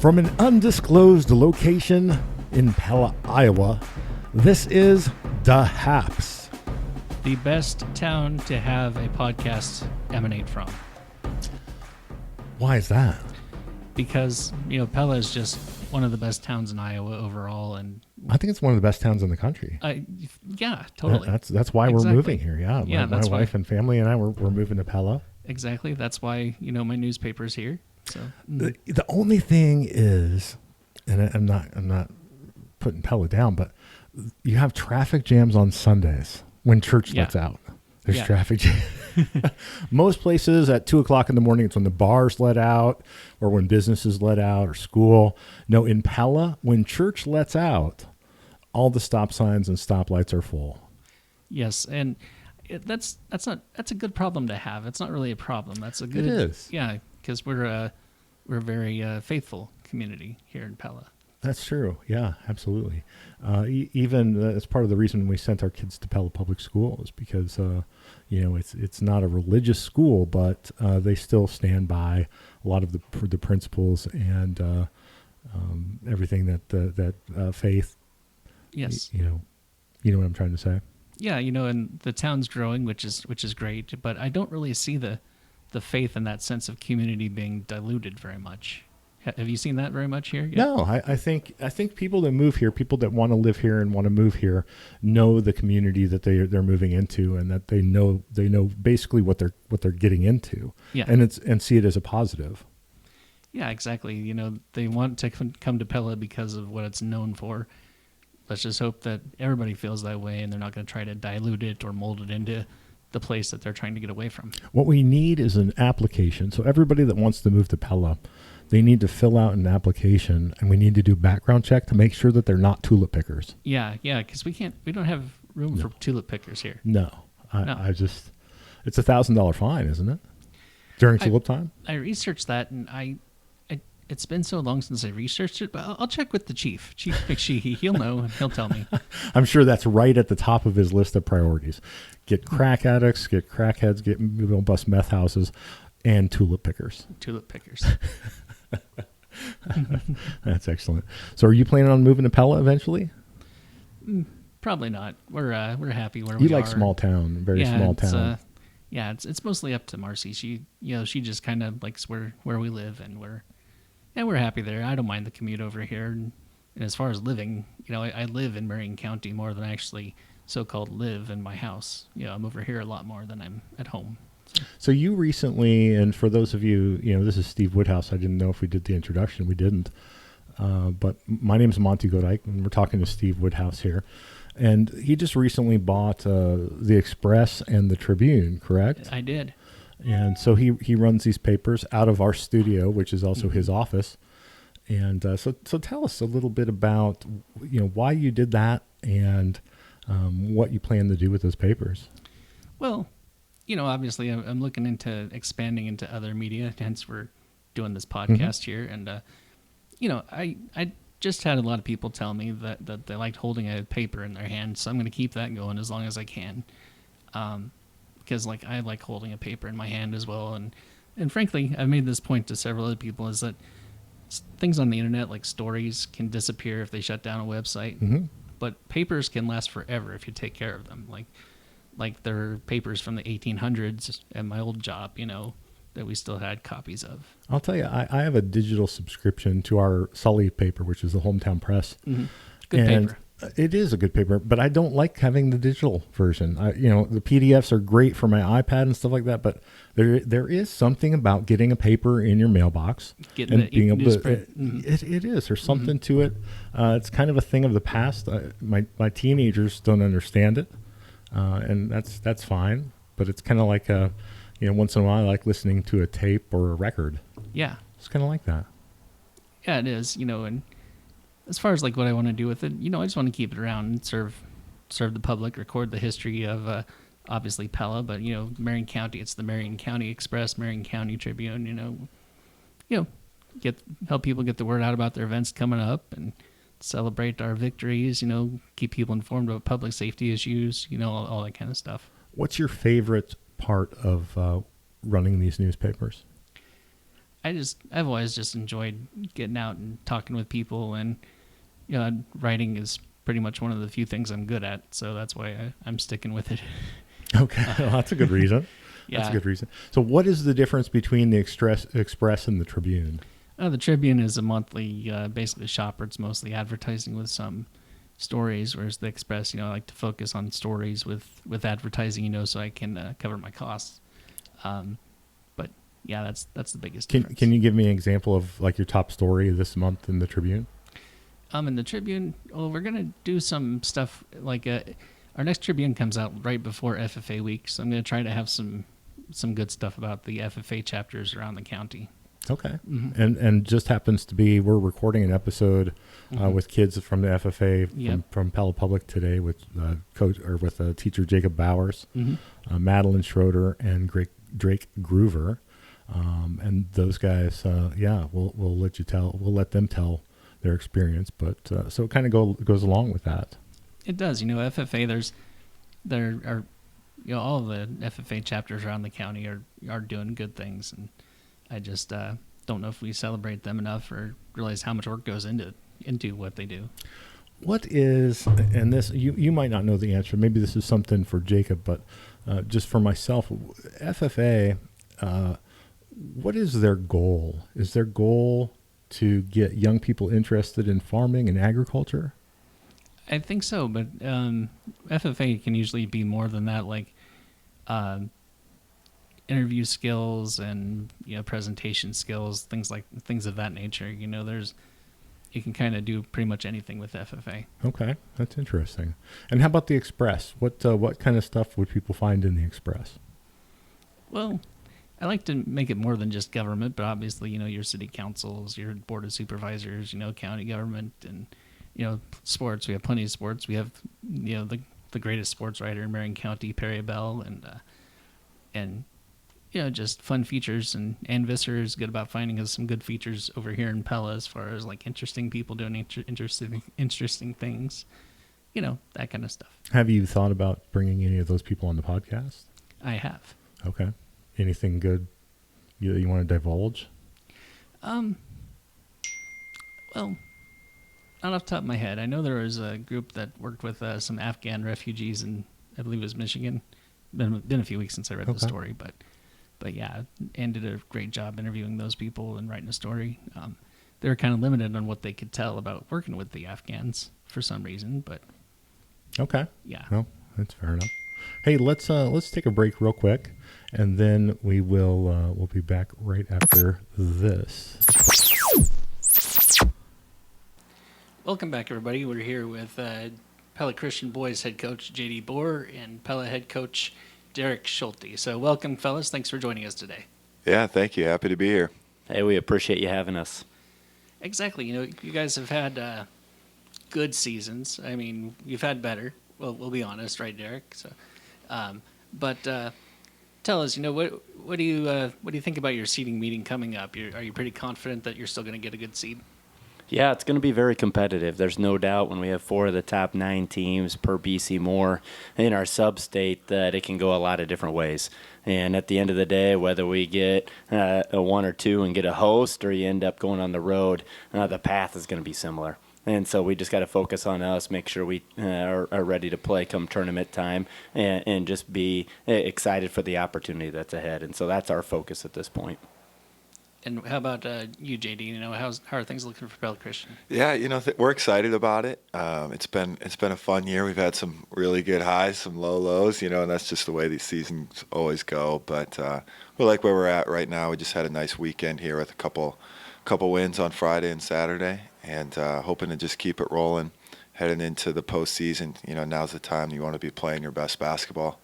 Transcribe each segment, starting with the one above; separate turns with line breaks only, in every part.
From an undisclosed location in Pella, Iowa, this is the Haps.
The best town to have a podcast emanate from.
Why is that?
Because, Pella is just one of the best towns in Iowa overall. And
I think it's one of the best towns in the country.
Yeah, totally.
That's why
Exactly.
we're moving here. Yeah, my wife and family and I, we're moving to Pella.
Exactly. That's why, my newspaper's here. So
the only thing is, and I'm not putting Pella down, but you have traffic jams on Sundays when church lets out. There's traffic jams. Most places at 2:00 in the morning, it's when the bars let out or when businesses let out or school. No, in Pella, when church lets out, all the stop signs and stoplights are full.
Yes, and that's a good problem to have. It's not really a problem. That's a good.
It is.
Yeah, because we're a very faithful community here in Pella.
That's true. Yeah, absolutely. Even as part of the reason we sent our kids to Pella Public School is because it's not a religious school, but they still stand by a lot of the principles and everything that faith.
Yes.
You know what I'm trying to say.
Yeah, and the town's growing, which is great, but I don't really see the faith and that sense of community being diluted very much. Have you seen that very much here? Yeah.
No, I think people that move here, people that want to live here and want to move here, know the community that they're moving into, and that they know basically what they're getting into, and see it as a positive.
Yeah, exactly. They want to come to Pella because of what it's known for. Let's just hope that everybody feels that way, and they're not going to try to dilute it or mold it into the place that they're trying to get away from.
What we need is an application. So everybody that wants to move to Pella, they need to fill out an application, and we need to do a background check to make sure that they're not tulip pickers.
Yeah, because we don't have room for tulip pickers here.
No. It's $1,000 fine, isn't it? During tulip time?
I researched that, and it's been so long since I researched it, but I'll check with the Chief McSheehy. He'll know, and he'll tell me. I'm
sure that's right at the top of his list of priorities. Get crack addicts, get crackheads, get bust meth houses, and tulip pickers.
Tulip pickers.
That's excellent. So are you planning on moving to Pella eventually?
Probably not. We're happy where we are.
You like small town, small town.
It's mostly up to Marcy. She just kind of likes where we live, and we're happy there. I don't mind the commute over here. And as far as living, I live in Marion County more than I actually so-called live in my house. I'm over here a lot more than I'm at home.
So you recently, and for those of you, this is Steve Woodhouse. I didn't know if we did the introduction. We didn't. But my name is Monty Godike, and we're talking to Steve Woodhouse here. And he just recently bought the Express and the Tribune, correct?
I did.
And so he runs these papers out of our studio, which is also his office. And so tell us a little bit about why you did that and what you plan to do with those papers.
Well, obviously I'm looking into expanding into other media, hence we're doing this podcast here. And, I just had a lot of people tell me that they liked holding a paper in their hand. So I'm going to keep that going as long as I can. Because I like holding a paper in my hand as well. And frankly, I've made this point to several other people, is that things on the internet, like stories, can disappear if they shut down a website. Mm-hmm. But papers can last forever if you take care of them. Like there are papers from the 1800s at my old job, that we still had copies of.
I'll tell you, I have a digital subscription to our Sully paper, which is the Hometown Press.
Mm-hmm. Good paper.
It is a good paper, but I don't like having the digital version. The PDFs are great for my iPad and stuff like that, but there is something about getting a paper in your mailbox and being able to. Mm-hmm. It is. There's something to it. It's kind of a thing of the past. My teenagers don't understand it, and that's fine. But it's kind of like once in a while, I like listening to a tape or a record.
Yeah,
it's kind of like that.
Yeah, it is. And as far as what I want to do with it, I just want to keep it around and serve the public, record the history of obviously Pella, but Marion County. It's the Marion County Express, Marion County Tribune. Help people get the word out about their events coming up and celebrate our victories. Keep people informed about public safety issues. All that kind of stuff.
What's your favorite part of running these newspapers?
I've always just enjoyed getting out and talking with people, and writing is pretty much one of the few things I'm good at, so that's why I'm sticking with it.
Okay, well, that's a good reason.
Yeah.
That's a good reason. So what is the difference between the Express and the Tribune?
The Tribune is a monthly, basically shopper. It's mostly advertising with some stories, whereas the Express, I like to focus on stories with advertising, so I can cover my costs. But yeah, that's the biggest difference.
Can you give me an example of like your top story this month in the Tribune?
In the Tribune, we're gonna do some stuff like our next Tribune comes out right before FFA week, so I'm gonna try to have some good stuff about the FFA chapters around the county.
Okay. Mm-hmm. And just happens to be we're recording an episode with kids from the FFA from Pella Public today with teacher Jacob Bowers, Madeline Schroeder, and Drake Groover, and those guys. We'll let them tell their experience, but so it kind of goes along with that.
It does. FFA. There are all the FFA chapters around the county are doing good things, and I just don't know if we celebrate them enough or realize how much work goes into what they do. What is,
and this, you might not know the answer, maybe this is something for Jacob, but just for myself, FFA, what is their goal? Is their goal to get young people interested in farming and agriculture?
I think so, but FFA can usually be more than that, like interview skills and presentation skills, things of that nature. You can kind of do pretty much anything with FFA.
Okay, that's interesting. And how about the Express? What kind of stuff would people find in the Express?
Well, I like to make it more than just government, but obviously, your city councils, your board of supervisors, county government, and sports. We have plenty of sports. We have the greatest sports writer in Marion County, Perry Bell, and just fun features. And Ann Visser is good about finding us some good features over here in Pella as far as like interesting people doing interesting things, that kind of stuff.
Have you thought about bringing any of those people on the podcast?
I have.
Okay. Anything good you want to divulge?
Well, not off the top of my head. I know there was a group that worked with some Afghan refugees in, I believe it was Michigan. Been a few weeks since I read the story, but yeah, Ann did a great job interviewing those people and writing a story. They were kind of limited on what they could tell about working with the Afghans for some reason, but
okay,
yeah,
no, that's fair enough. Hey, let's take a break real quick, and then we'll be back right after this.
Welcome back, everybody. We're here with Pella Christian Boys head coach J.D. Boer and Pella head coach Derek Schulte. So welcome, fellas. Thanks for joining us today.
Yeah, thank you. Happy to be here.
Hey, we appreciate you having us.
Exactly. You guys have had good seasons. I mean, you've had better. Well, we'll be honest, right, Derek? So, but tell us, what do you think about your seeding meeting coming up? Are you pretty confident that you're still going to get a good seed?
Yeah, it's going to be very competitive. There's no doubt when we have 4 of the top 9 teams per BC Moore in our sub-state that it can go a lot of different ways. And at the end of the day, whether we get a 1 or 2 and get a host or you end up going on the road, the path is going to be similar. And so we just got to focus on us, make sure we are ready to play come tournament time, and just be excited for the opportunity that's ahead. And so that's our focus at this point.
And how about you, JD? How are things looking for Pella Christian?
Yeah, we're excited about it. It's been a fun year. We've had some really good highs, some low lows, and that's just the way these seasons always go. But we like where we're at right now. We just had a nice weekend here with a couple wins on Friday and Saturday, and hoping to just keep it rolling heading into the postseason. Now's the time you want to be playing your best basketball.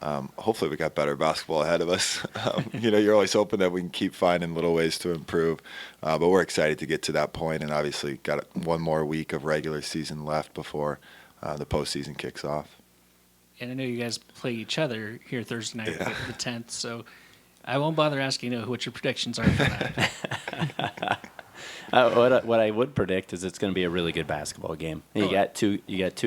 Hopefully we got better basketball ahead of us. You're always hoping that we can keep finding little ways to improve. But we're excited to get to that point, and obviously got one more week of regular season left before the postseason kicks off.
And I know you guys play each other here Thursday night, the 10th, so I won't bother asking what your predictions are for that.
What I would predict is it's going to be a really good basketball game. You got two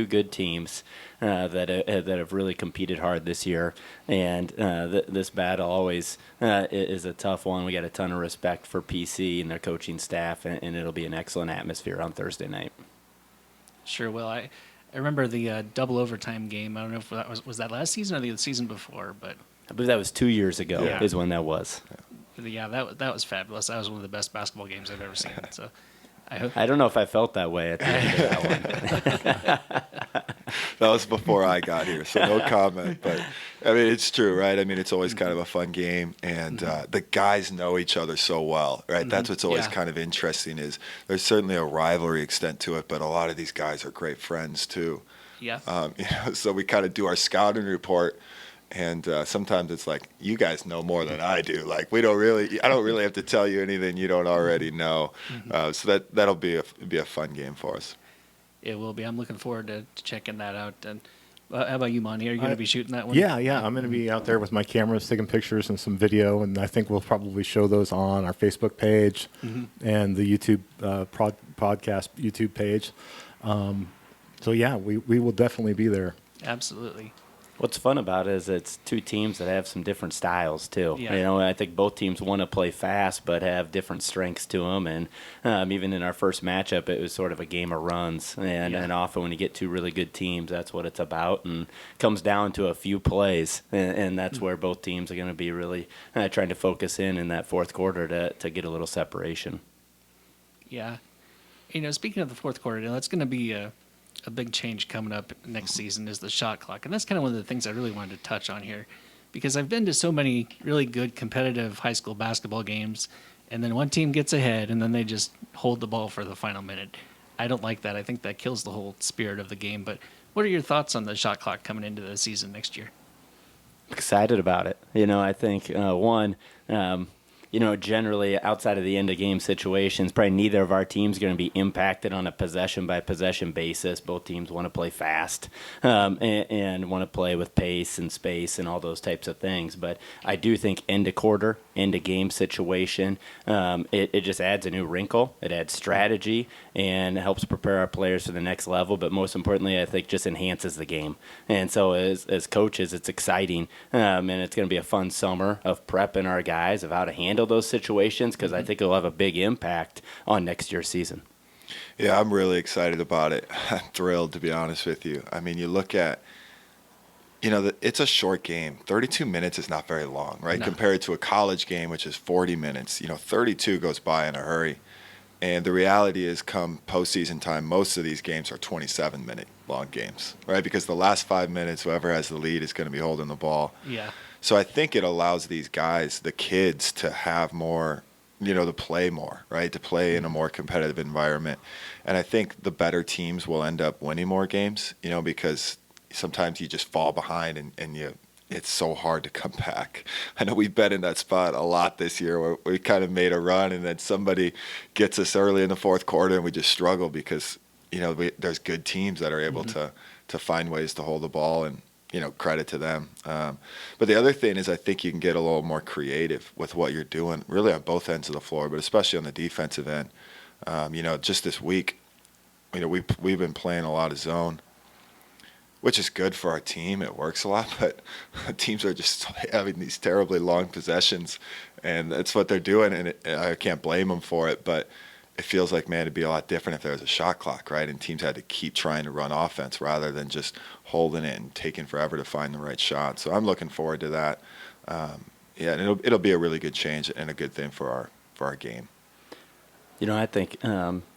good teams that have really competed hard this year, and this battle always is a tough one. We got a ton of respect for PC and their coaching staff, and it'll be an excellent atmosphere on Thursday night.
Sure will. I remember the double overtime game. I don't know if that was that last season or the season before, but
I believe that was 2 years ago. Is when that was.
Yeah, that was fabulous. That was one of the best basketball games I've ever seen. So
I don't know if I felt that way at the end of that one.
That was before I got here, so no comment. But, I mean, it's true, right? I mean, it's always kind of a fun game, and the guys know each other so well, right? That's what's always kind of interesting is there's certainly a rivalry extent to it, but a lot of these guys are great friends, too.
Yeah.
So we kind of do our scouting report, and sometimes it's like, you guys know more than I do. Like, I don't really have to tell you anything you don't already know. So that'll be a fun game for us.
It will be. I'm looking forward to checking that out. And how about you, Monty? Are you going to be shooting that one?
Yeah. I'm going to be out there with my cameras, taking pictures and some video, and I think we'll probably show those on our Facebook page and the YouTube podcast YouTube page. So yeah, we will definitely be there.
Absolutely.
What's fun about it is it's two teams that have some different styles too.
Yeah.
I think both teams want to play fast, but have different strengths to them. And even in our first matchup, it was sort of a game of runs. And often when you get two really good teams, that's what it's about. And it comes down to a few plays, and that's where both teams are going to be really trying to focus in that fourth quarter to get a little separation.
Yeah. Speaking of the fourth quarter, that's going to be a big change coming up next season is the shot clock. And that's kind of one of the things I really wanted to touch on here because I've been to so many really good competitive high school basketball games, and then one team gets ahead, and then they just hold the ball for the final minute. I don't like that. I think that kills the whole spirit of the game. But what are your thoughts on the shot clock coming into the season next year?
Excited about it. I think, generally outside of the end of game situations, probably neither of our teams are going to be impacted on a possession by possession basis. Both teams want to play fast and want to play with pace and space and all those types of things. But I do think end of quarter, end of game situation, it just adds a new wrinkle. It adds strategy and helps prepare our players for the next level. But most importantly, I think just enhances the game. And so as coaches, it's exciting. And it's going to be a fun summer of prepping our guys of how to handle those situations because I think it'll have a big impact on next year's season.
Yeah, I'm really excited about it. I'm thrilled, to be honest with you. I mean, you look at, it's a short game. 32 minutes is not very long, right? No. Compared to a college game, which is 40 minutes. 32 goes by in a hurry. And the reality is come postseason time, most of these games are 27-minute long games, right? Because the last 5 minutes, whoever has the lead is going to be holding the ball.
Yeah.
So I think it allows these guys, the kids, to have more, to play more, right? To play in a more competitive environment. And I think the better teams will end up winning more games, because sometimes you just fall behind and it's so hard to come back. I know we've been in that spot a lot this year where we kind of made a run and then somebody gets us early in the fourth quarter and we just struggle because, there's good teams that are able to find ways to hold the ball and, credit to them. But the other thing is I think you can get a little more creative with what you're doing, really on both ends of the floor, but especially on the defensive end. Just this week, we've been playing a lot of zone, which is good for our team. It works a lot, but teams are just having these terribly long possessions, and that's what they're doing, and I can't blame them for it, but it feels like, man, it'd be a lot different if there was a shot clock, right? And teams had to keep trying to run offense rather than just holding it and taking forever to find the right shot. So I'm looking forward to that. And it'll be a really good change and a good thing for our game.
I think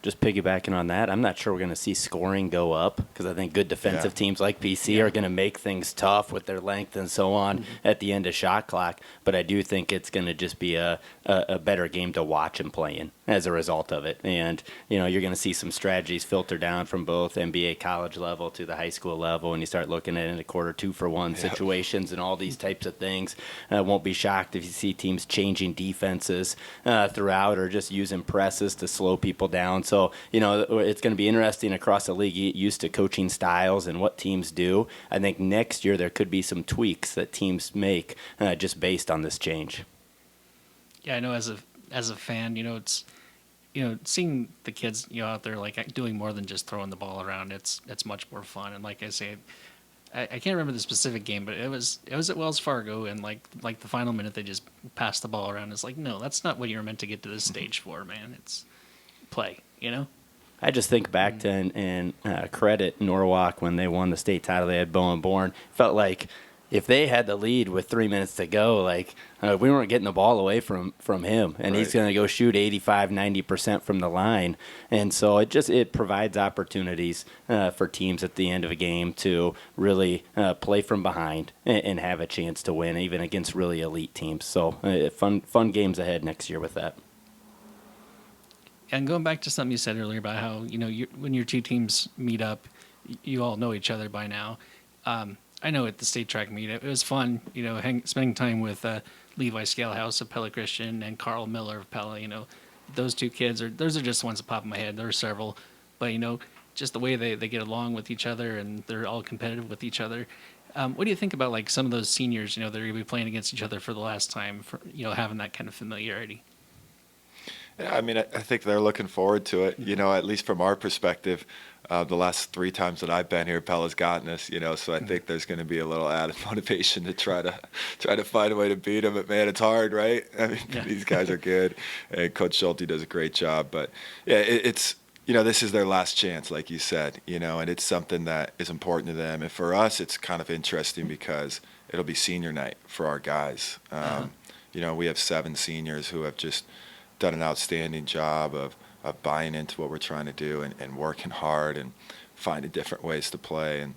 just piggybacking on that, I'm not sure we're going to see scoring go up because I think good defensive teams like PC are going to make things tough with their length and so on at the end of shot clock. But I do think it's going to just be a better game to watch and play in as a result of it. And, you're going to see some strategies filter down from both NBA college level to the high school level. And you start looking at into quarter 2-for-1 situations and all these types of things. Won't be shocked if you see teams changing defenses throughout or just using presses to slow people down. So, it's going to be interesting across the league, get used to coaching styles and what teams do. I think next year there could be some tweaks that teams make just based on this change.
Yeah, I know as a fan, seeing the kids, out there like doing more than just throwing the ball around, it's much more fun. And like I say, I can't remember the specific game, but it was at Wells Fargo, and like the final minute they just passed the ball around. It's like, no, that's not what you're meant to get to this stage for, man. It's play,
I just think back to and credit Norwalk when they won the state title. They had Bowen Born. Felt like if they had the lead with 3 minutes to go, we weren't getting the ball away from him, and he's going to go shoot 85-90% from the line. And so it provides opportunities for teams at the end of a game to really play from behind and have a chance to win, even against really elite teams. So fun games ahead next year with that.
And going back to something you said earlier about how, when your two teams meet up, you all know each other by now. I know at the state track meet, it was fun, spending time with Levi Scalehouse of Pella Christian and Carl Miller of Pella. Those two kids those are just ones that pop in my head. There are several, but just the way they get along with each other, and they're all competitive with each other. What do you think about some of those seniors? They're going to be playing against each other for the last time, for having that kind of familiarity.
Yeah, I mean, I think they're looking forward to it. At least from our perspective, the last 3 times that I've been here, Pella's gotten us. So I think there's going to be a little added motivation to try to find a way to beat them. But man, it's hard, right? I mean, These guys are good, and Coach Schulte does a great job. But yeah, it's this is their last chance, like you said. And it's something that is important to them. And for us, it's kind of interesting because it'll be senior night for our guys. We have 7 seniors who have just done an outstanding job of buying into what we're trying to do and working hard and finding different ways to play. And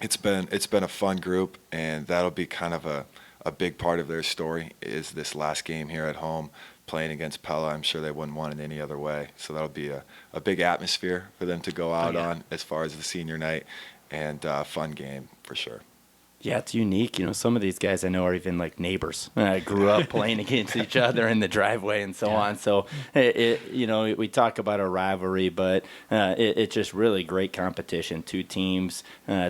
it's been a fun group, and that'll be kind of a big part of their story is this last game here at home playing against Pella. I'm sure they wouldn't want it any other way. So that'll be a big atmosphere for them to go out on as far as the senior night, and a fun game for sure.
Yeah, it's unique. Some of these guys I know are even like neighbors. Grew up playing against each other in the driveway and so on. So, we talk about a rivalry, but it's just really great competition. 2 teams,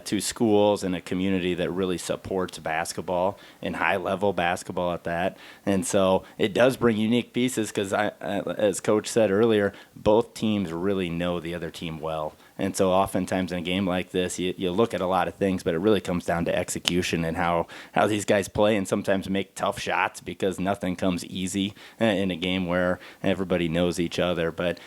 2 schools, and a community that really supports basketball and high-level basketball at that. And so it does bring unique pieces because, as Coach said earlier, both teams really know the other team well. And so oftentimes in a game like this, you look at a lot of things, but it really comes down to execution and how these guys play, and sometimes make tough shots because nothing comes easy in a game where everybody knows each other. But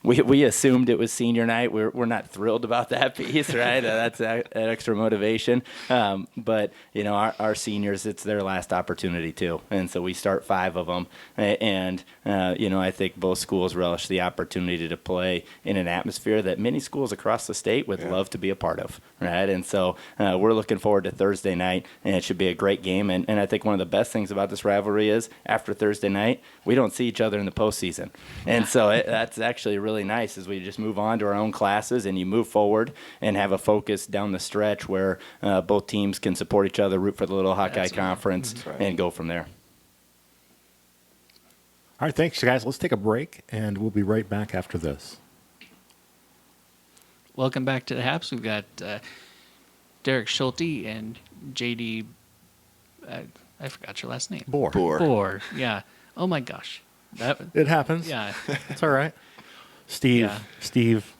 we assumed it was senior night. We're not thrilled about that piece, right? That's that extra motivation. But, our seniors, it's their last opportunity too. And so we start 5 of them. And, I think both schools relish the opportunity to play in an atmosphere that many schools across the state would love to be a part of, right? And so we're looking forward to Thursday night, and it should be a great game. And I think one of the best things about this rivalry is after Thursday night, we don't see each other in the postseason. And so that's actually really nice as we just move on to our own classes, and you move forward and have a focus down the stretch where both teams can support each other, root for the Little Hawkeye Conference, and go from there.
All right, thanks, guys. Let's take a break, and we'll be right back after this.
Welcome back to the Haps. We've got Derek Schulte and JD. I forgot your last name.
Boer.
Yeah. Oh my gosh.
It happens.
Yeah.
It's all right. Steve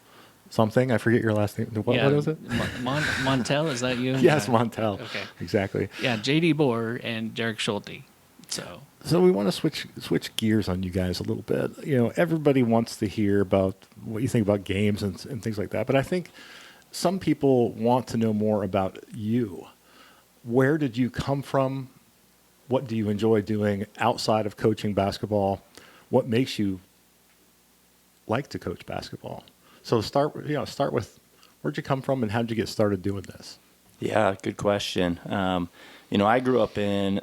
something. I forget your last name. What is it?
Montel, is that you?
Yes, Montel.
Okay.
Exactly.
Yeah, JD Boer and Derek Schulte.
So we want to switch gears on you guys a little bit. Everybody wants to hear about what you think about games and things like that. But I think some people want to know more about you. Where did you come from? What do you enjoy doing outside of coaching basketball? What makes you like to coach basketball? So start with where'd you come from and how did you get started doing this?
Yeah, good question. I grew up in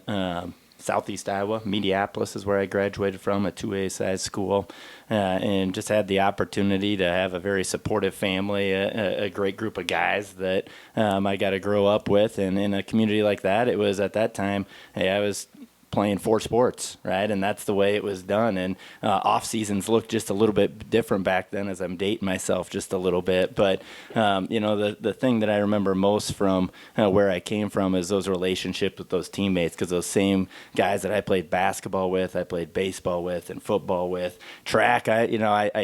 Southeast Iowa. Mediapolis is where I graduated from, a 2A size school, and just had the opportunity to have a very supportive family, a great group of guys that I got to grow up with. And in a community like that, it was at that time, I was playing 4 sports, right? And that's the way it was done. And off seasons looked just a little bit different back then, as I'm dating myself just a little bit. But the thing that I remember most from where I came from is those relationships with those teammates, because those same guys that I played basketball with, I played baseball with, and football with. Track, I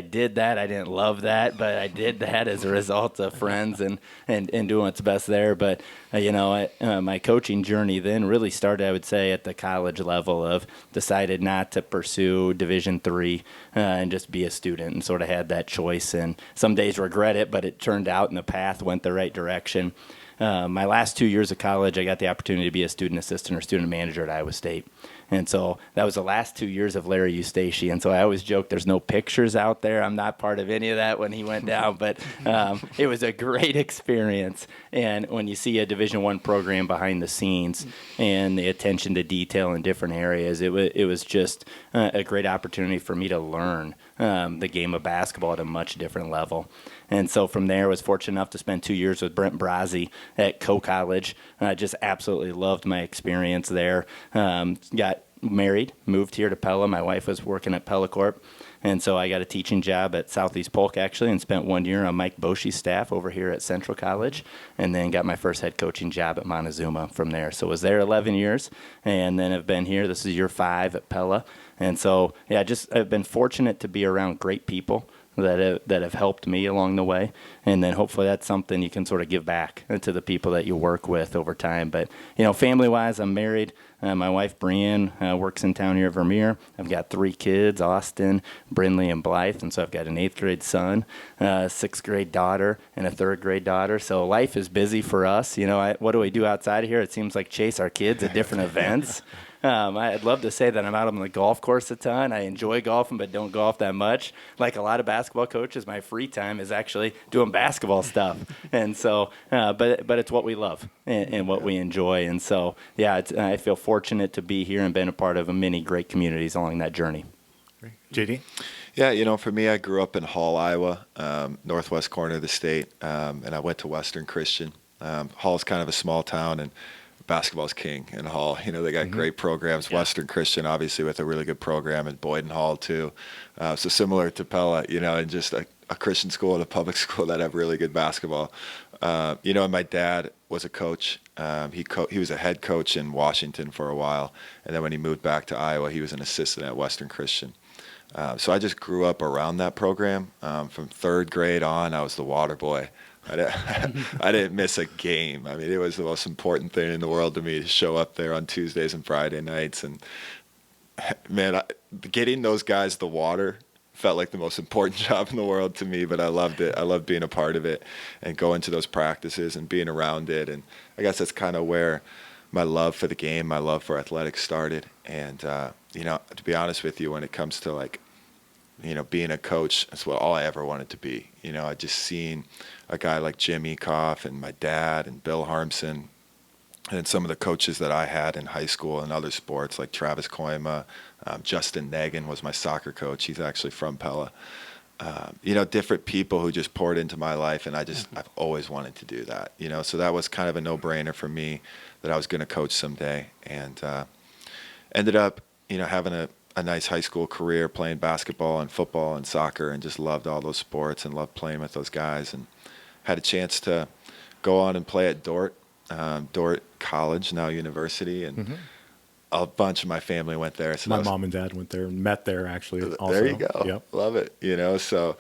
did that. I didn't love that, but I did that as a result of friends and doing what's best there. But my coaching journey then really started, I would say, at the college level. Of decided not to pursue Division III and just be a student, and sort of had that choice. And some days regret it, but it turned out and the path went the right direction. My last 2 years of college, I got the opportunity to be a student assistant or student manager at Iowa State. And so that was the last 2 years of Larry Eustace. And so I always joke there's no pictures out there. I'm not part of any of that when he went down. But it was a great experience. And when you see a Division I program behind the scenes and the attention to detail in different areas, it was just a great opportunity for me to learn the game of basketball at a much different level. And so from there, I was fortunate enough to spend 2 years with Brent Brazzi at Co-College. I just absolutely loved my experience there. Got married, moved here to Pella. My wife was working at Pella Corp. And so I got a teaching job at Southeast Polk, actually, and spent 1 year on Mike Bosch's staff over here at Central College, and then got my first head coaching job at Montezuma from there. So I was there 11 years, and then I've been here. This is year 5 at Pella. And so, yeah, I've been fortunate to be around great people that have helped me along the way, and then hopefully that's something you can sort of give back to the people that you work with over time. But family-wise, I'm married. My wife Brienne works in town here at Vermeer. I've got 3 kids: Austin, Brindley, and Blythe. And so I've got an 8th grade son, a 6th grade daughter, and a 3rd grade daughter. So life is busy for us. What do we do outside of here? It seems like chase our kids at different events. I'd love to say that I'm out on the golf course a ton. I enjoy golfing, but don't golf that much. Like a lot of basketball coaches, my free time is actually doing basketball stuff. And so, but it's what we love and what we enjoy. And so, yeah, I feel fortunate to be here and been a part of many great communities along that journey.
Great. JD?
Yeah, for me, I grew up in Hall, Iowa, northwest corner of the state, and I went to Western Christian. Hall's kind of a small town, and basketball's king in Hall. They got great programs. Yeah. Western Christian, obviously, with a really good program, and Boyden Hall, too. So similar to Pella, and just a Christian school and a public school that have really good basketball. And my dad was a coach. He was a head coach in Washington for a while, and then when he moved back to Iowa, he was an assistant at Western Christian. So I just grew up around that program. From 3rd grade on, I was the water boy. I didn't miss a game. I mean, it was the most important thing in the world to me to show up there on Tuesdays and Friday nights. And, man, getting those guys the water felt like the most important job in the world to me, but I loved it. I loved being a part of it and going to those practices and being around it. And I guess that's kind of where my love for the game, my love for athletics started. And, to be honest with you, when it comes to, being a coach, that's all I ever wanted to be. I just seen a guy like Jim Ekoff and my dad and Bill Harmson and some of the coaches that I had in high school and other sports, like Travis Koima. Justin Negan was my soccer coach. He's actually from Pella. Different people who just poured into my life, and I've always wanted to do that. So that was kind of a no-brainer for me that I was going to coach someday, and ended up, having a nice high school career playing basketball and football and soccer, and just loved all those sports and loved playing with those guys, and had a chance to go on and play at Dordt College, now university, and a bunch of my family went there. So
my mom and dad went there and met there, actually. Also.
There you go.
Yep.
Love it. So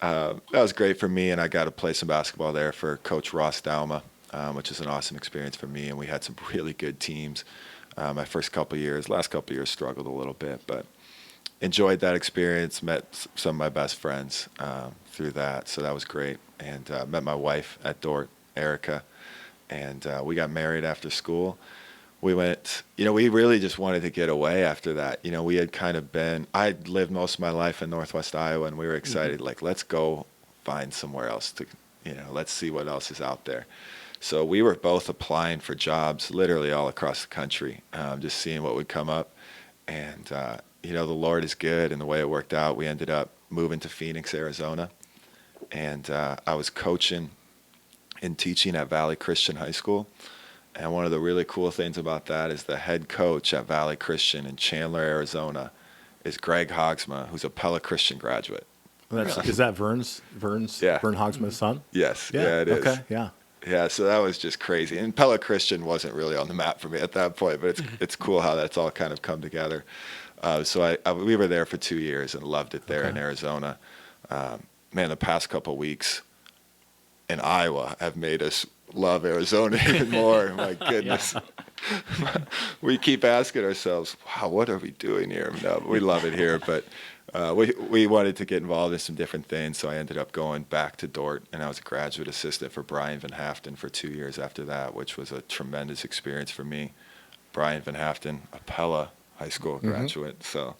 that was great for me, and I got to play some basketball there for Coach Ross Dauma, which is an awesome experience for me, and we had some really good teams. My first couple of years, last couple of years struggled a little bit, but enjoyed that experience, met some of my best friends through that, so that was great. And met my wife at Dordt, Erica, and we got married after school. We went, we really just wanted to get away after that. We had kind of I'd lived most of my life in Northwest Iowa, and we were excited, let's go find somewhere else to, let's see what else is out there. So we were both applying for jobs literally all across the country, just seeing what would come up. And, the Lord is good, and the way it worked out, we ended up moving to Phoenix, Arizona. And I was coaching and teaching at Valley Christian High School. And one of the really cool things about that is the head coach at Valley Christian in Chandler, Arizona, is Greg Hogsma, who's a Pella Christian graduate.
Is that Vern Hogsma's son?
Yes, yeah, it is.
Okay, yeah.
Yeah, so that was just crazy. And Pella Christian wasn't really on the map for me at that point, but it's cool how that's all kind of come together. So we were there for 2 years and loved it there in Arizona. Man, the past couple of weeks in Iowa have made us love Arizona even more. My goodness. We keep asking ourselves, wow, what are we doing here? No, we love it here, but we wanted to get involved in some different things, so I ended up going back to Dort, and I was a graduate assistant for Brian Van Haften for 2 years after that, which was a tremendous experience for me. Brian Van Haften, a Pella high school graduate, so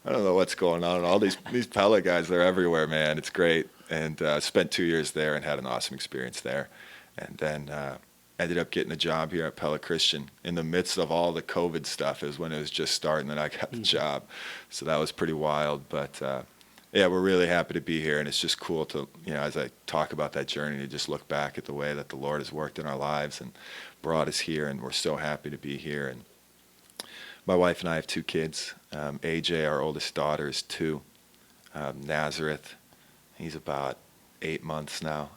I don't know what's going on. All these Pella guys, they're everywhere, man. It's great. And spent 2 years there and had an awesome experience there. And then ended up getting a job here at Pella Christian in the midst of all the COVID stuff. Is when it was just starting that I got the job. So that was pretty wild. But yeah, we're really happy to be here. And it's just cool to, as I talk about that journey, to just look back at the way that the Lord has worked in our lives and brought us here. And we're so happy to be here. And my wife and I have 2 kids. AJ, our oldest daughter, is 2. Nazareth, he's about 8 months now,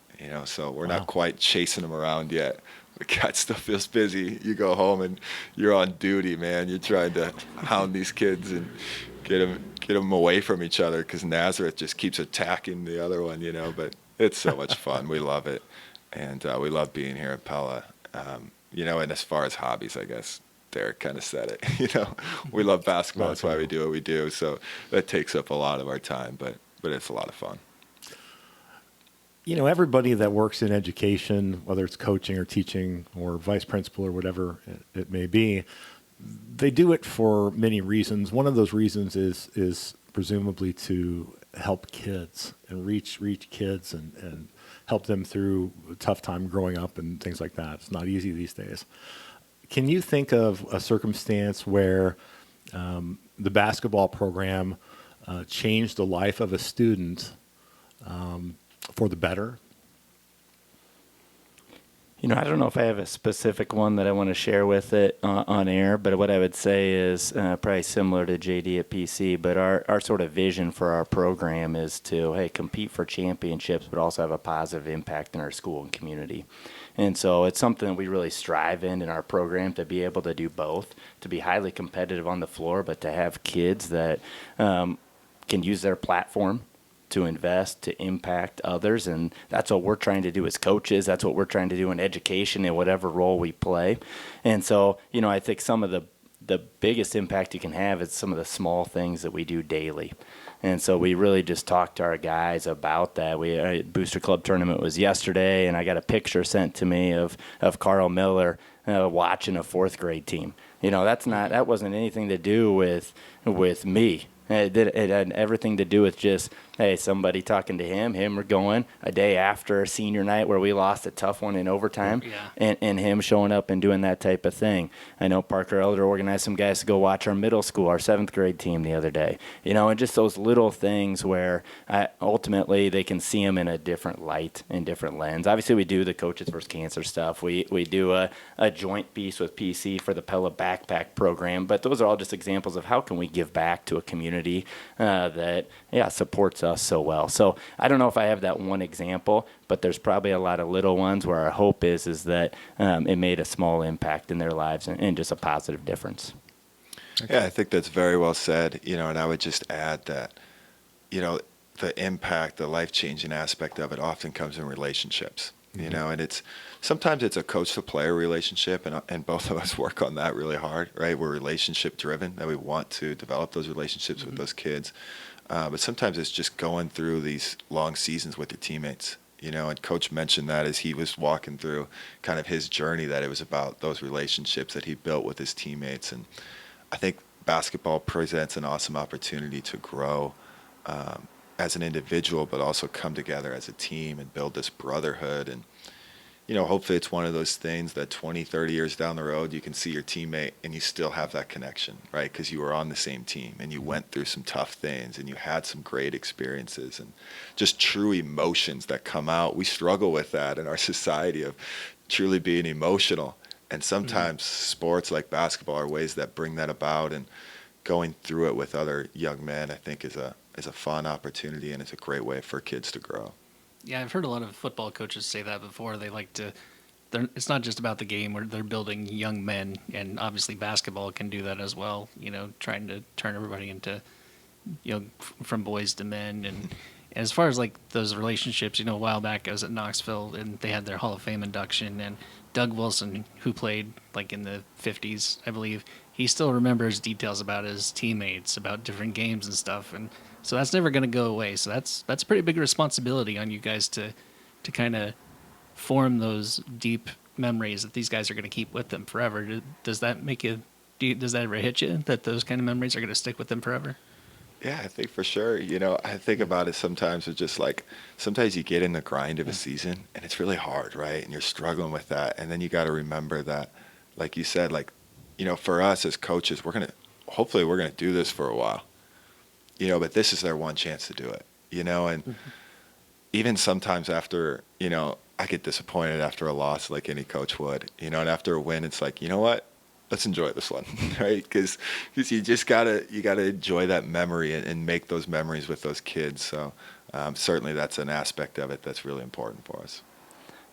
so we're not quite chasing him around yet. The cat still feels busy. You go home and you're on duty, man. You're trying to hound these kids and get them away from each other because Nazareth just keeps attacking the other one, but it's so much fun. We love it. And we love being here at Pella. And as far as hobbies, I guess Derek kind of said it. We love basketball. That's why we do what we do. So that takes up a lot of our time, but it's a lot of fun.
Everybody that works in education, whether it's coaching or teaching or vice principal or whatever it may be, they do it for many reasons. One of those reasons is presumably to help kids and reach kids and help them through a tough time growing up and things like that. It's not easy these days. Can you think of a circumstance where the basketball program changed the life of a student for the better?
I don't know if I have a specific one that I want to share with it on air, but what I would say is probably similar to JD at PC, but our sort of vision for our program is to, compete for championships, but also have a positive impact in our school and community. And so it's something that we really strive in our program, to be able to do both, to be highly competitive on the floor, but to have kids that can use their platform to invest, to impact others. And that's what we're trying to do as coaches. That's what we're trying to do in education in whatever role we play. And so, I think some of the biggest impact you can have is some of the small things that we do daily. And so we really just talked to our guys about that. Booster Club tournament was yesterday, and I got a picture sent to me of Carl Miller watching a 4th grade team. That wasn't anything to do with me. It had everything to do with just, somebody talking to him going a day after a senior night where we lost a tough one in overtime, and him showing up and doing that type of thing. I know Parker Elder organized some guys to go watch our middle school, our 7th grade team the other day. And just those little things where ultimately they can see them in a different light and different lens. Obviously, we do the Coaches vs. Cancer stuff. We do a joint piece with PC for the Pella Backpack program, but those are all just examples of how can we give back to a community that supports us so well. So I don't know if I have that one example, but there's probably a lot of little ones where our hope is that it made a small impact in their lives and just a positive difference.
Yeah, I think that's very well said. And I would just add that, the impact, the life-changing aspect of it often comes in relationships. And sometimes it's a coach to player relationship, and both of us work on that really hard, right? We're relationship driven, that we want to develop those relationships with those kids. But sometimes it's just going through these long seasons with your teammates, and Coach mentioned that as he was walking through kind of his journey, that it was about those relationships that he built with his teammates. And I think basketball presents an awesome opportunity to grow as an individual, but also come together as a team and build this brotherhood. And, hopefully it's one of those things that 20, 30 years down the road, you can see your teammate and you still have that connection, right? Because you were on the same team and you went through some tough things and you had some great experiences and just true emotions that come out. We struggle with that in our society of truly being emotional. And sometimes sports like basketball are ways that bring that about, and going through it with other young men, I think, is a fun opportunity, and it's a great way for kids to grow.
Yeah, I've heard a lot of football coaches say that before. They like to. It's not just about the game where they're building young men, and obviously basketball can do that as well. Trying to turn everybody into, from boys to men. And as far as like those relationships, a while back I was at Knoxville and they had their Hall of Fame induction, and Doug Wilson, who played like in the 50s, I believe, he still remembers details about his teammates, about different games and stuff. And so that's never going to go away. So that's a pretty big responsibility on you guys to kind of form those deep memories that these guys are going to keep with them forever. Does that make you? Does that ever hit you that those kind of memories are going to stick with them forever?
Yeah, I think for sure. I think about it sometimes with just like, sometimes you get in the grind of a season and it's really hard, right? And you're struggling with that. And then you got to remember that, like you said, like, for us as coaches, hopefully we're going to do this for a while, but this is their one chance to do it, and even sometimes after, I get disappointed after a loss like any coach would, and after a win, it's like, you know what? Let's enjoy this one, right? Because you just gotta enjoy that memory and make those memories with those kids. So certainly that's an aspect of it that's really important for us.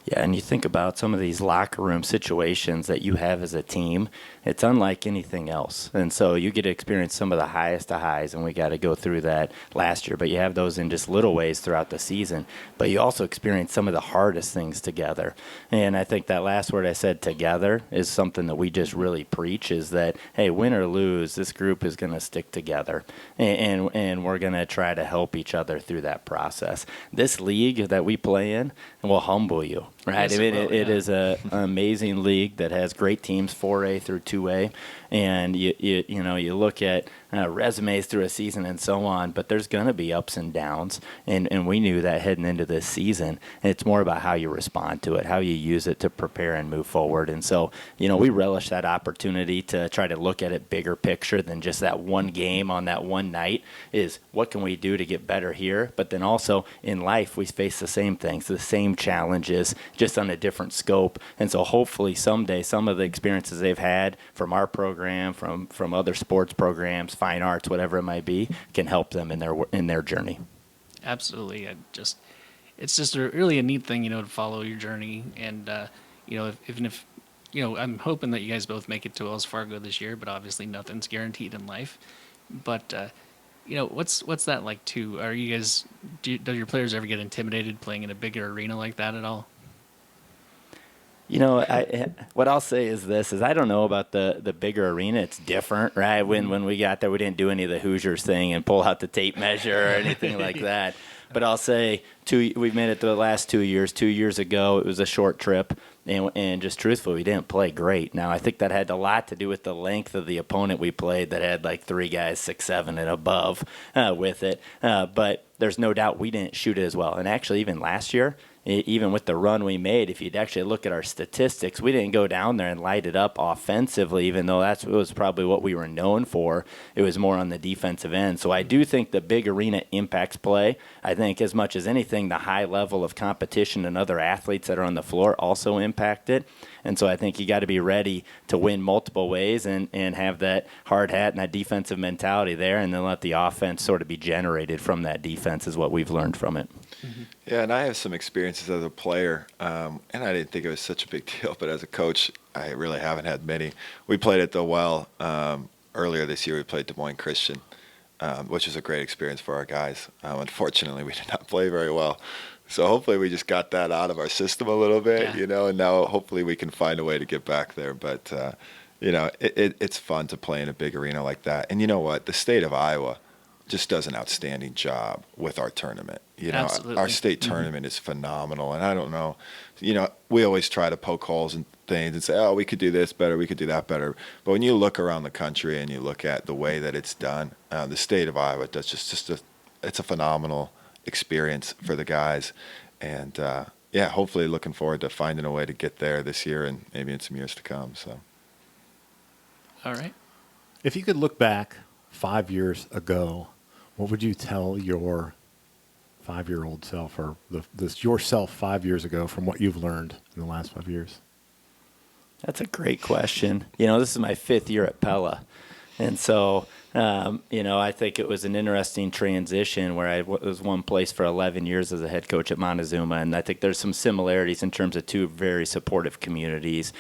Yeah, and you think about some of these locker room situations that you have as a team, it's unlike anything else. And so you get to experience some of the highest of highs, and we got to go through that last year. But you have those in just little ways throughout the season. But you also experience some of the hardest things together. And I think that last word I said, together, is something that we just really preach, is that, hey, win or lose, this group is going to stick together. And we're going to try to help each other through that process. This league that we play in will humble you. Right,
Yes,
it is an amazing league that has great teams, 4A through 2A, and you look at resumes through a season and so on, but there's going to be ups and downs, and we knew that heading into this season. And it's more about how you respond to it, how you use it to prepare and move forward. And so, we relish that opportunity to try to look at it bigger picture than just that one game on that one night. Is what can we do to get better here? But then also in life, we face the same things, the same challenges, just on a different scope. And so hopefully someday some of the experiences they've had from our program, from other sports programs, fine arts, whatever it might be, can help them in their journey.
Absolutely. It's just really a neat thing, to follow your journey. And, if I'm hoping that you guys both make it to Wells Fargo this year, but obviously nothing's guaranteed in life. But, what's that like too? Are you guys, do your players ever get intimidated playing in a bigger arena like that at all?
What I'll say is this: I don't know about the bigger arena. It's different, right? When we got there, we didn't do any of the Hoosiers thing and pull out the tape measure or anything like that. But I'll say we've made it the last 2 years. 2 years ago, it was a short trip, and just truthfully, we didn't play great. Now, I think that had a lot to do with the length of the opponent we played that had like 3 guys 6'7" and above with it. But there's no doubt we didn't shoot it as well. And actually, even last year, even with the run we made, if you'd actually look at our statistics, we didn't go down there and light it up offensively, even though that was probably what we were known for. It was more on the defensive end. So I do think the big arena impacts play. I think as much as anything, the high level of competition and other athletes that are on the floor also impact it. And so I think you got to be ready to win multiple ways and have that hard hat and that defensive mentality there, and then let the offense sort of be generated from that defense is what we've learned from it.
Mm-hmm. Yeah, and I have some experiences as a player, and I didn't think it was such a big deal, but as a coach, I really haven't had many. We played at the Well earlier this year. We played Des Moines Christian, which was a great experience for our guys. Unfortunately, we did not play very well. So hopefully we just got that out of our system a little bit, and now hopefully we can find a way to get back there. But, it's fun to play in a big arena like that. And you know what? The state of Iowa just does an outstanding job with our tournament.
Absolutely.
Our state tournament is phenomenal. And I don't know, we always try to poke holes in things and say, oh, we could do this better, we could do that better. But when you look around the country and you look at the way that it's done, the state of Iowa does it's a phenomenal experience for the guys. And, hopefully looking forward to finding a way to get there this year and maybe in some years to come. So,
all right.
If you could look back 5 years ago, what would you tell your 5-year-old self, or yourself 5 years ago, from what you've learned in the last 5 years?
That's a great question. This is my 5th year at Pella. And so, I think it was an interesting transition where I was one place for 11 years as a head coach at Montezuma. And I think there's some similarities in terms of two very supportive communities,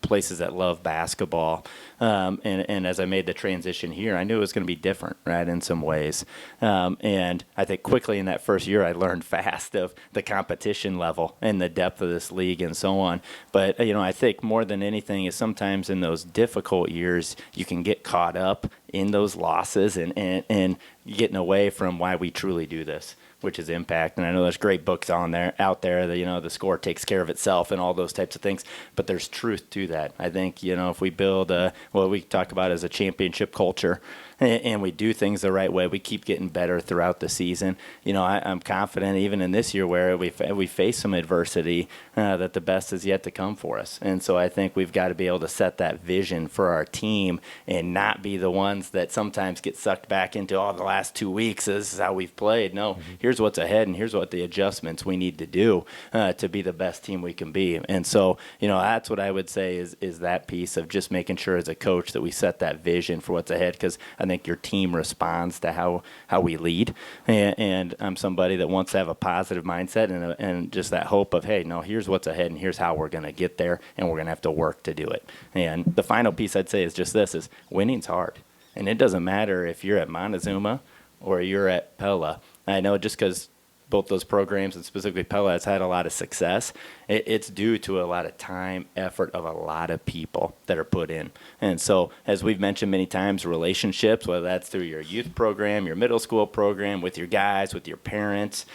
places that love basketball. And as I made the transition here, I knew it was going to be different, right, in some ways. And I think quickly in that first year, I learned fast of the competition level and the depth of this league and so on. But, I think more than anything is sometimes in those difficult years, you can get caught up in those losses and getting away from why we truly do this, which is impact. And I know there's great books out there that, the score takes care of itself and all those types of things, but there's truth to that. I think, if we build what we talk about as a championship culture and we do things the right way, we keep getting better throughout the season. I'm confident even in this year where we face some adversity that the best is yet to come for us. And so I think we've got to be able to set that vision for our team and not be the ones that sometimes get sucked back into, the last 2 weeks, this is how we've played. No, here's what's ahead and here's what the adjustments we need to do to be the best team we can be. And so, that's what I would say is that piece of just making sure as a coach that we set that vision for what's ahead, because I think your team responds to how we lead. And I'm somebody that wants to have a positive mindset and just that hope of, hey, no, here's what's ahead and here's how we're going to get there, and we're going to have to work to do it. And the final piece I'd say is just this, is winning's hard. And it doesn't matter if you're at Montezuma or you're at Pella. I know just because both those programs, and specifically Pella, has had a lot of success, it's due to a lot of time, effort of a lot of people that are put in. And so, as we've mentioned many times, relationships, whether that's through your youth program, your middle school program, with your guys, with your parents,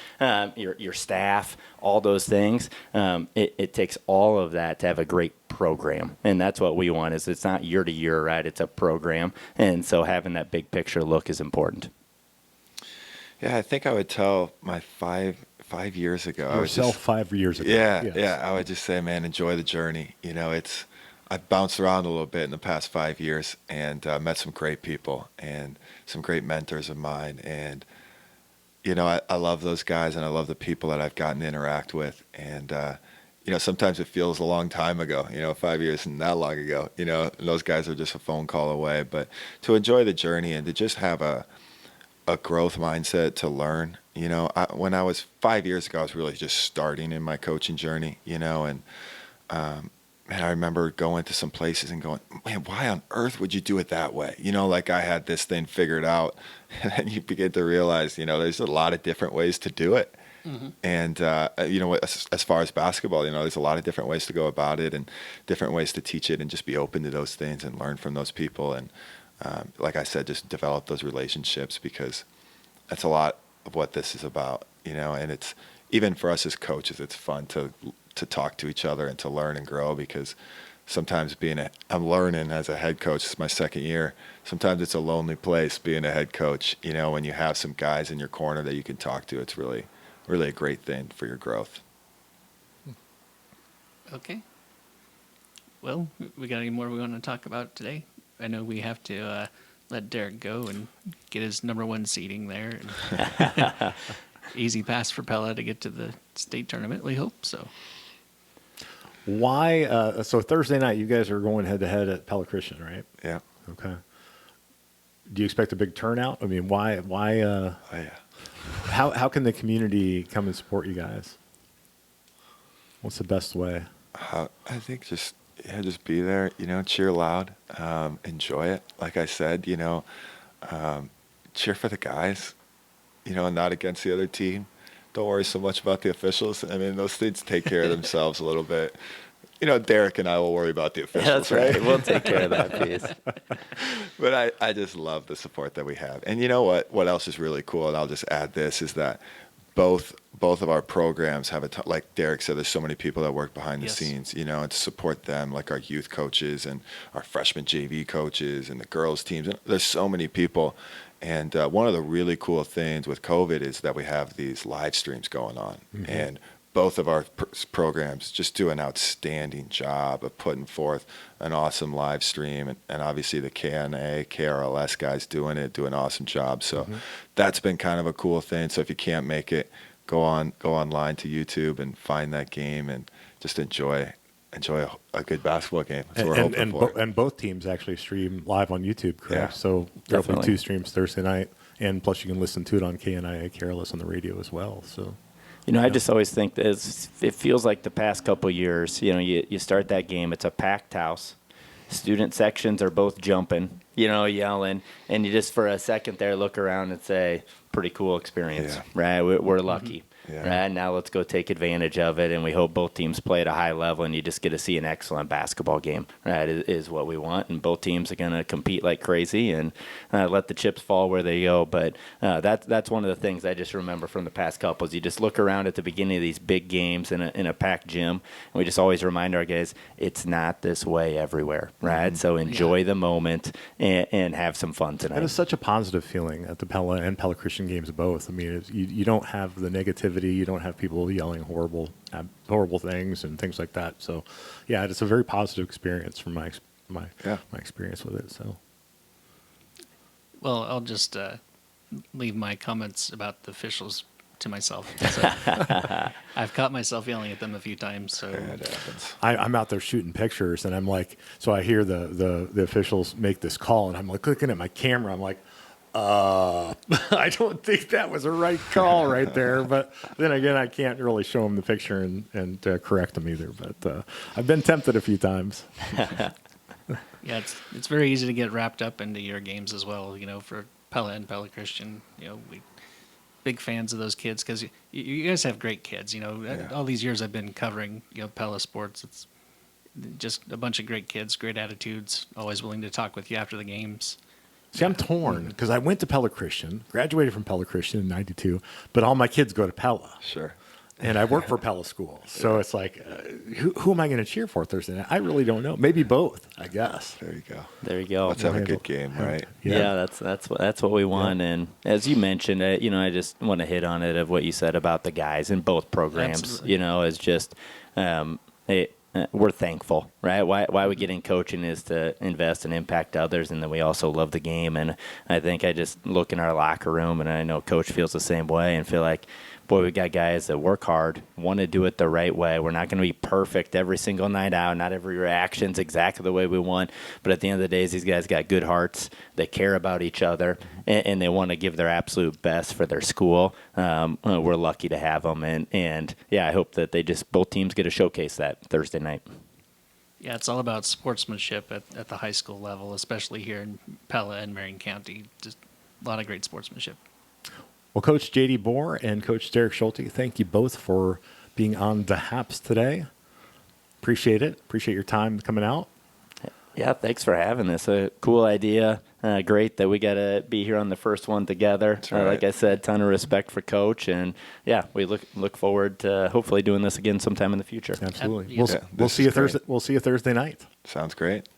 your staff, all those things, it takes all of that to have a great program. And that's what we want. Is it's not year to year, right? It's a program. And so having that big picture look is important.
Yeah, I think I would tell my five years ago.
Yourself 5 years ago.
Yeah,
yes.
yeah. I would just say, man, enjoy the journey. I've bounced around a little bit in the past 5 years and met some great people and some great mentors of mine. And, I love those guys and I love the people that I've gotten to interact with. And, sometimes it feels a long time ago, 5 years isn't that long ago, and those guys are just a phone call away. But to enjoy the journey and to just have a growth mindset to learn. When I was 5 years ago, I was really just starting in my coaching journey, and I remember going to some places and going, man, why on earth would you do it that way? Like I had this thing figured out. And then you begin to realize, there's a lot of different ways to do it. Mm-hmm. And, as far as basketball, there's a lot of different ways to go about it and different ways to teach it, and just be open to those things and learn from those people. And, like I said, just develop those relationships, because that's a lot of what this is about, and it's, even for us as coaches, it's fun to talk to each other and to learn and grow, because sometimes I'm learning as a head coach. This is my second year. Sometimes it's a lonely place being a head coach, when you have some guys in your corner that you can talk to. It's really, really a great thing for your growth.
Okay. Well, we got any more we want to talk about today? I know we have to let Derek go and get his number one seeding there. And easy pass for Pella to get to the state tournament, we hope so.
Why? So Thursday night, you guys are going head to head at Pella Christian, right?
Yeah.
Okay. Do you expect a big turnout? I mean, why?
Oh, yeah.
How can the community come and support you guys? What's the best way?
I think just be there, cheer loud, enjoy it. Like I said, cheer for the guys, not against the other team. Don't worry so much about the officials. I mean, those things take care of themselves a little bit. Derek and I will worry about the officials.
That's right. We'll take care of that piece.
But I just love the support that we have. And you know what else is really cool, and I'll just add this, is that both of our programs have like Derek said, there's so many people that work behind the scenes, and to support them, like our youth coaches and our freshman JV coaches and the girls teams. And there's so many people. And one of the really cool things with COVID is that we have these live streams going on. Mm-hmm. And both of our programs just do an outstanding job of putting forth an awesome live stream. And obviously the KNA, KRLS guys do an awesome job. So that's been kind of a cool thing. So if you can't make it, go online to YouTube and find that game and just enjoy enjoy a good basketball game. That's what we're hoping for.
And both teams actually stream live on YouTube, correct?
Yeah,
so there'll be
definitely.
2 streams Thursday night, and plus you can listen to it on KNIA Careless on the radio as well. So,
I just always think that it feels like the past couple of years, you start that game, it's a packed house. Student sections are both jumping, yelling, and you just for a second there look around and say, pretty cool experience, right? We're lucky.
Yeah.
Right, now let's go take advantage of it, and we hope both teams play at a high level, and you just get to see an excellent basketball game. Right, is what we want, and both teams are going to compete like crazy and let the chips fall where they go. But that's one of the things I just remember from the past couple is you just look around at the beginning of these big games in a packed gym, and we just always remind our guys it's not this way everywhere. Right, so enjoy the moment and have some fun tonight.
That is such a positive feeling at the Pella and Pella Christian games both. I mean, you don't have the negativity. You don't have people yelling horrible things and things like that. So, yeah, it's a very positive experience from my experience with it. So,
well, I'll just leave my comments about the officials to myself. So I've caught myself yelling at them a few times. So
It happens.
I'm out there shooting pictures, and I'm like, so I hear the officials make this call, and I'm like looking at my camera. I'm like, I don't think that was a right call right there. But then again, I can't really show them the picture and correct them either. But I've been tempted a few times.
yeah, it's very easy to get wrapped up into your games as well. For Pella and Pella Christian, we big fans of those kids because you guys have great kids. All these years I've been covering Pella sports. It's just a bunch of great kids, great attitudes, always willing to talk with you after the games.
See, I'm torn because I went to Pella Christian, graduated from Pella Christian in '92, but all my kids go to Pella.
Sure.
And I work for Pella School. So it's like, who am I going to cheer for Thursday night? I really don't know. Maybe both, I guess.
There you go.
There you go.
Let's have a good game, right?
Yeah, that's what we want. And as you mentioned, I just want to hit on it of what you said about the guys in both programs.
Absolutely.
Is just we're thankful, right? Why we get in coaching is to invest and impact others, and then we also love the game. And I think I just look in our locker room, and I know Coach feels the same way, and feel like, boy, we got guys that work hard, want to do it the right way. We're not going to be perfect every single night out. Not every reaction's exactly the way we want. But at the end of the day, these guys got good hearts. They care about each other, and they want to give their absolute best for their school. We're lucky to have them. And I hope that both teams get to showcase that Thursday night.
Yeah, it's all about sportsmanship at the high school level, especially here in Pella and Marion County. Just a lot of great sportsmanship.
Well, Coach J.D. Boer and Coach Derek Schulte, thank you both for being on the Haps today. Appreciate it. Appreciate your time coming out.
Yeah, thanks for having this. A cool idea. Great that we got to be here on the first one together.
That's right.
Like I said, ton of respect for Coach, and we look forward to hopefully doing this again sometime in the future.
Absolutely.
Yeah.
We'll see you Thursday. We'll see you Thursday night.
Sounds great.